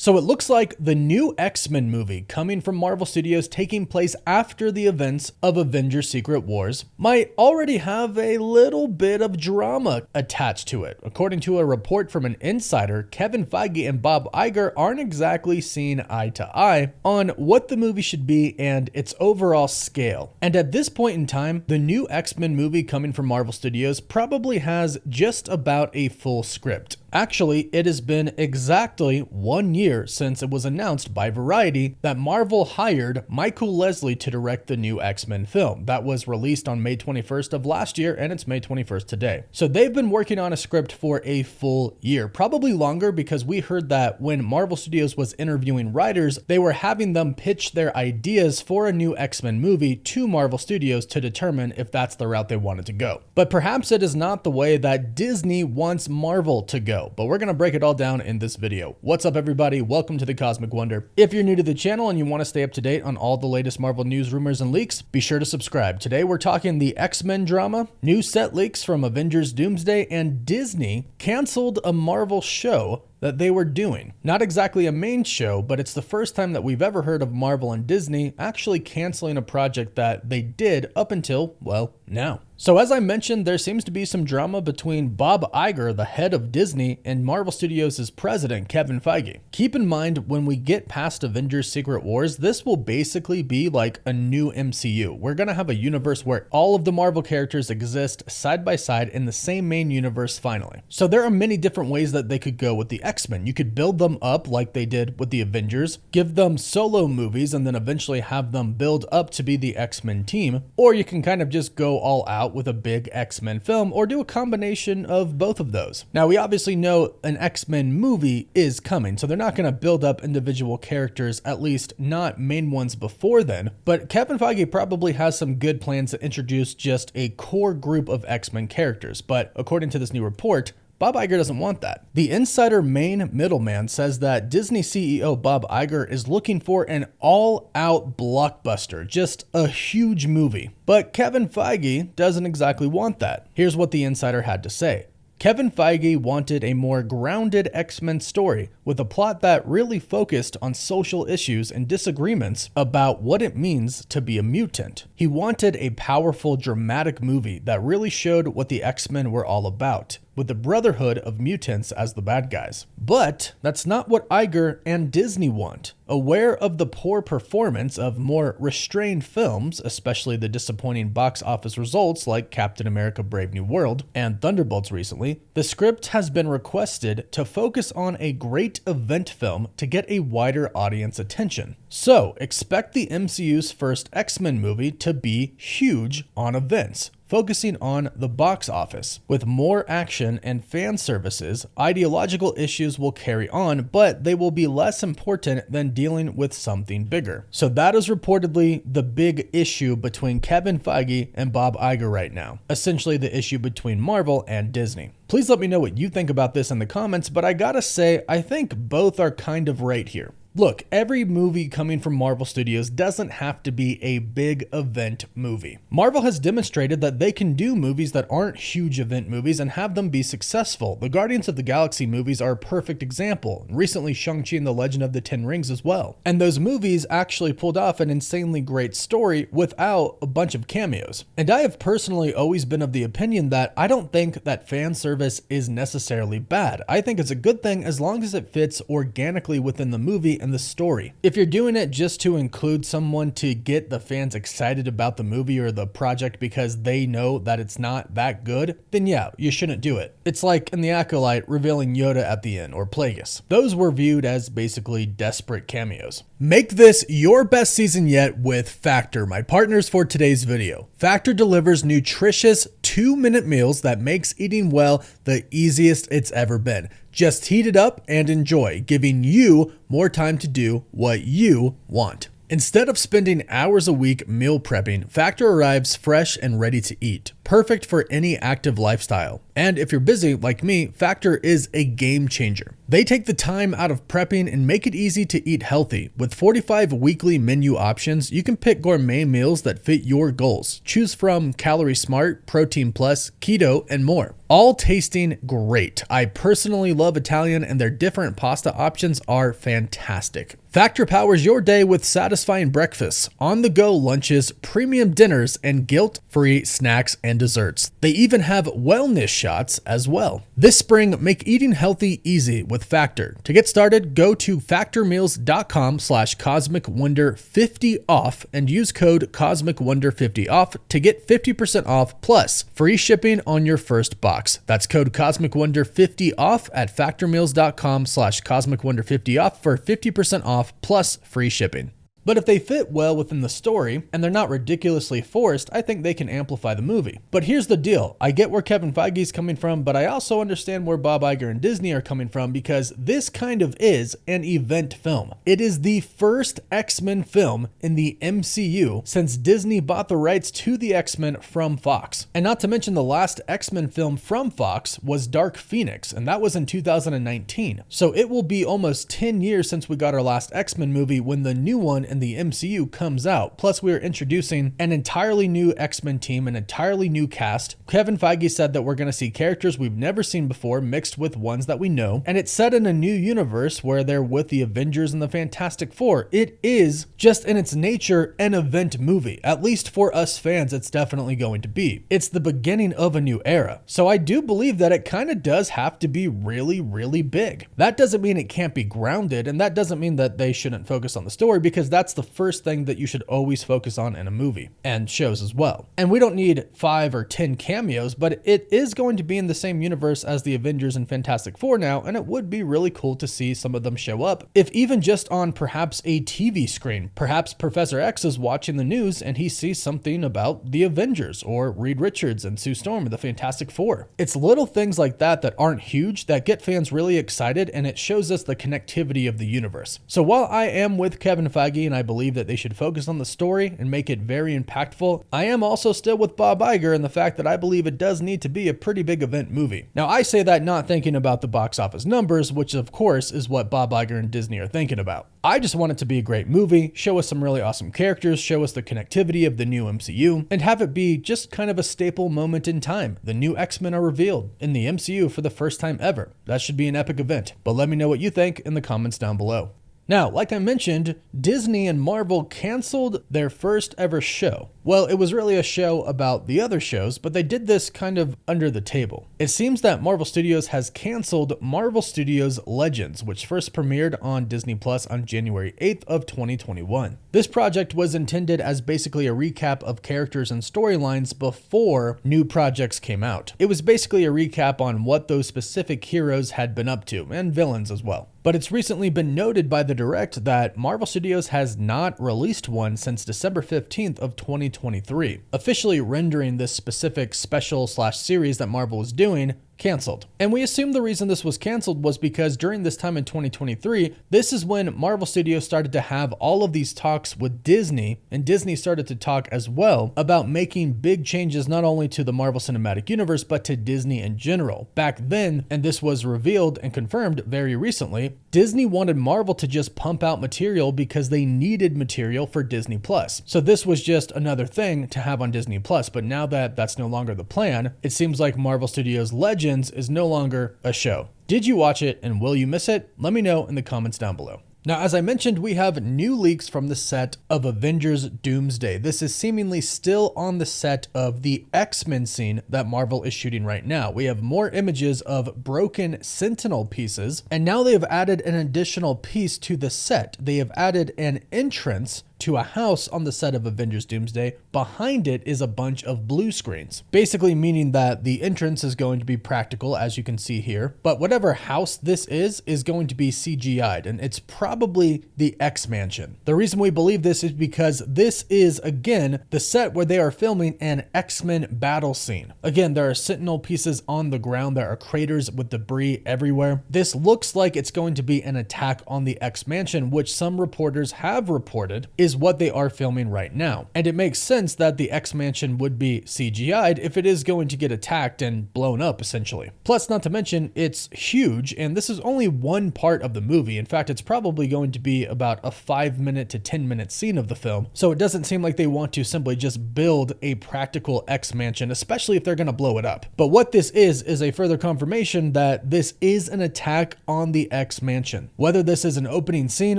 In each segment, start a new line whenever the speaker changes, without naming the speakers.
So it looks like the new X-Men movie coming from Marvel Studios, taking place after the events of Avengers Secret Wars, might already have a little bit of drama attached to it. According to a report from an insider, Kevin Feige and Bob Iger aren't exactly seen eye to eye on what the movie should be and its overall scale. And at this point in time, the new X-Men movie coming from Marvel Studios probably has just about a full script. Actually, it has been exactly 1 year since it was announced by Variety that Marvel hired Michael Leslie to direct the new X-Men film. That was released on May 21st of last year, and it's May 21st today. So they've been working on a script for a full year, probably longer, because we heard that when Marvel Studios was interviewing writers, they were having them pitch their ideas for a new X-Men movie to Marvel Studios to determine if that's the route they wanted to go. But perhaps it is not the way that Disney wants Marvel to go. But we're going to break it all down in this video. What's up, everybody? Welcome to the Cosmic Wonder. If you're new to the channel and you want to stay up to date on all the latest Marvel news, rumors, and leaks, be sure to subscribe. Today we're talking the XMen drama, new set leaks from Avengers Doomsday, and Disney canceled a Marvel show that they were doing. Not exactly a main show, but it's the first time that we've ever heard of Marvel and Disney actually canceling a project that they did up until, well, now. So as I mentioned, there seems to be some drama between Bob Iger, the head of Disney, and Marvel Studios' president, Kevin Feige. Keep in mind, when we get past Avengers Secret Wars, this will basically be like a new MCU. We're gonna have a universe where all of the Marvel characters exist side by side in the same main universe finally. So there are many different ways that they could go with the X-Men. You could build them up like they did with the Avengers, give them solo movies, and then eventually have them build up to be the X-Men team, or you can kind of just go all out with a big X-Men film, or do a combination of both of those. Now, we obviously know an X-Men movie is coming, so they're not going to build up individual characters, at least not main ones before then, but Kevin Feige probably has some good plans to introduce just a core group of X-Men characters, but according to this new report, Bob Iger doesn't want that. The insider main middleman says that Disney CEO Bob Iger is looking for an all-out blockbuster, just a huge movie. But Kevin Feige doesn't exactly want that. Here's what the insider had to say. Kevin Feige wanted a more grounded X-Men story with a plot that really focused on social issues and disagreements about what it means to be a mutant. He wanted a powerful, dramatic movie that really showed what the X-Men were all about, with the Brotherhood of Mutants as the bad guys. But that's not what Iger and Disney want. Aware of the poor performance of more restrained films, especially the disappointing box office results like Captain America: Brave New World and Thunderbolts recently, the script has been requested to focus on a great event film to get a wider audience attention. So expect the MCU's first X-Men movie to be huge on events, focusing on the box office. With more action and fan services, ideological issues will carry on, but they will be less important than dealing with something bigger. So that is reportedly the big issue between Kevin Feige and Bob Iger right now. Essentially the issue between Marvel and Disney. Please let me know what you think about this in the comments, but I gotta say, I think both are kind of right here. Look, every movie coming from Marvel Studios doesn't have to be a big event movie. Marvel has demonstrated that they can do movies that aren't huge event movies and have them be successful. The Guardians of the Galaxy movies are a perfect example. Recently, Shang-Chi and the Legend of the Ten Rings as well. And those movies actually pulled off an insanely great story without a bunch of cameos. And I have personally always been of the opinion that I don't think that fan service is necessarily bad. I think it's a good thing as long as it fits organically within the movie and the story. If you're doing it just to include someone to get the fans excited about the movie or the project because they know that it's not that good, then yeah, you shouldn't do it. It's like in The Acolyte revealing Yoda at the end, or Plagueis. Those were viewed as basically desperate cameos. Make this your best season yet with Factor, my partners for today's video. Factor delivers nutritious 2-minute meals that makes eating well the easiest it's ever been. Just heat it up and enjoy, giving you more time to do what you want. Instead of spending hours a week meal prepping, Factor arrives fresh and ready to eat, perfect for any active lifestyle. And if you're busy like me, Factor is a game changer. They take the time out of prepping and make it easy to eat healthy. With 45 weekly menu options, you can pick gourmet meals that fit your goals. Choose from Calorie Smart, Protein Plus, Keto, and more. all tasting great. I personally love Italian, and their different pasta options are fantastic. Factor powers your day with satisfying breakfasts, on-the-go lunches, premium dinners, and guilt-free snacks and desserts. They even have wellness shots as well. This spring, make eating healthy easy with Factor. To get started, go to factormeals.com/CosmicWonder50 off and use code CosmicWonder50 off to get 50% off plus free shipping on your first box. That's code CosmicWonder50 off at factormeals.com/CosmicWonder50 off for 50% off plus free shipping. But if they fit well within the story and they're not ridiculously forced, I think they can amplify the movie. But here's the deal. I get where Kevin Feige's coming from, but I also understand where Bob Iger and Disney are coming from, because this kind of is an event film. It is the first X-Men film in the MCU since Disney bought the rights to the X-Men from Fox. And not to mention, the last X-Men film from Fox was Dark Phoenix, and that was in 2019. So it will be almost 10 years since we got our last X-Men movie when the new one in the MCU comes out. Plus, we are introducing an entirely new X-Men team, an entirely new cast. Kevin Feige said that we're going to see characters we've never seen before mixed with ones that we know, and it's set in a new universe where they're with the Avengers and the Fantastic Four. It is just in its nature an event movie. At least for us fans, it's definitely going to be. It's the beginning of a new era. So I do believe that it kind of does have to be really, really big. That doesn't mean it can't be grounded, and that doesn't mean that they shouldn't focus on the story, because that's the first thing that you should always focus on in a movie, and shows as well. And we don't need 5 or 10 cameos, but it is going to be in the same universe as the Avengers and Fantastic Four now, and it would be really cool to see some of them show up, if even just on perhaps a TV screen. Perhaps Professor X is watching the news and he sees something about the Avengers, or Reed Richards and Sue Storm, or the Fantastic Four. It's little things like that that aren't huge that get fans really excited, and it shows us the connectivity of the universe. So while I am with Kevin Feige and I believe that they should focus on the story and make it very impactful, I am also still with Bob Iger in the fact that I believe it does need to be a pretty big event movie. Now, I say that not thinking about the box office numbers, which of course is what Bob Iger and Disney are thinking about. I just want it to be a great movie, show us some really awesome characters, show us the connectivity of the new MCU, and have it be just kind of a staple moment in time. The new X-Men are revealed in the MCU for the first time ever. That should be an epic event. But let me know what you think in the comments down below. Now, like I mentioned, Disney and Marvel canceled their first ever show. Well, it was really a show about the other shows, but they did this kind of under the table. It seems that Marvel Studios has canceled Marvel Studios Legends, which first premiered on Disney Plus on January 8th of 2021. This project was intended as basically a recap of characters and storylines before new projects came out. It was basically a recap on what those specific heroes had been up to, and villains as well. But it's recently been noted by the Direct that Marvel Studios has not released one since December 15th of 2023, officially rendering this specific special/series that Marvel was doing canceled. And we assume the reason this was canceled was because during this time in 2023, this is when Marvel Studios started to have all of these talks with Disney, and Disney started to talk as well about making big changes not only to the Marvel Cinematic Universe, but to Disney in general. Back then, and this was revealed and confirmed very recently, Disney wanted Marvel to just pump out material because they needed material for Disney Plus. So this was just another thing to have on Disney Plus, but now that that's no longer the plan, it seems like Marvel Studios Legends is no longer a show. Did you watch it, and will you miss it? Let me know in the comments down below. Now, as I mentioned, we have new leaks from the set of Avengers Doomsday. This is seemingly still on the set of the X-Men scene that Marvel is shooting right now. We have more images of broken Sentinel pieces, and now they have added an additional piece to the set. They have added an entrance to a house on the set of Avengers Doomsday. Behind it is a bunch of blue screens, basically meaning that the entrance is going to be practical, as you can see here, but whatever house this is going to be CGI'd, and it's probably the X-Mansion. The reason we believe this is because this is, again, the set where they are filming an X-Men battle scene. Again, there are Sentinel pieces on the ground, there are craters with debris everywhere. This looks like it's going to be an attack on the X-Mansion, which some reporters have reported is is what they are filming right now. And it makes sense that the X-Mansion would be CGI'd if it is going to get attacked and blown up, essentially. Plus, not to mention, it's huge, and this is only one part of the movie. In fact, it's probably going to be about a 5-minute to 10-minute scene of the film, so it doesn't seem like they want to simply just build a practical X-Mansion, especially if they're going to blow it up. But what this is a further confirmation that this is an attack on the X-Mansion. Whether this is an opening scene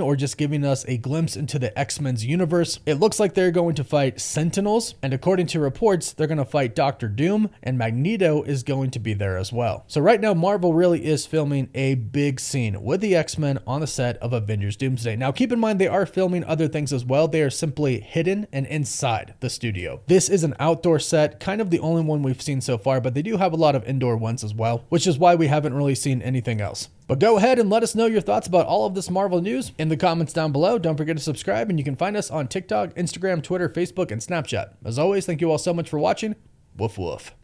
or just giving us a glimpse into the X-Men's universe, it looks like they're going to fight Sentinels, and according to reports, they're going to fight Doctor Doom, and Magneto is going to be there as well. So right now, Marvel really is filming a big scene with the X-Men on the set of Avengers Doomsday. Now, keep in mind, they are filming other things as well. They are simply hidden and inside the studio. This is an outdoor set, kind of the only one we've seen so far, but they do have a lot of indoor ones as well, which is why we haven't really seen anything else. But go ahead and let us know your thoughts about all of this Marvel news in the comments down below. Don't forget to subscribe, and you can find us on TikTok, Instagram, Twitter, Facebook, and Snapchat. As always, thank you all so much for watching. Woof woof.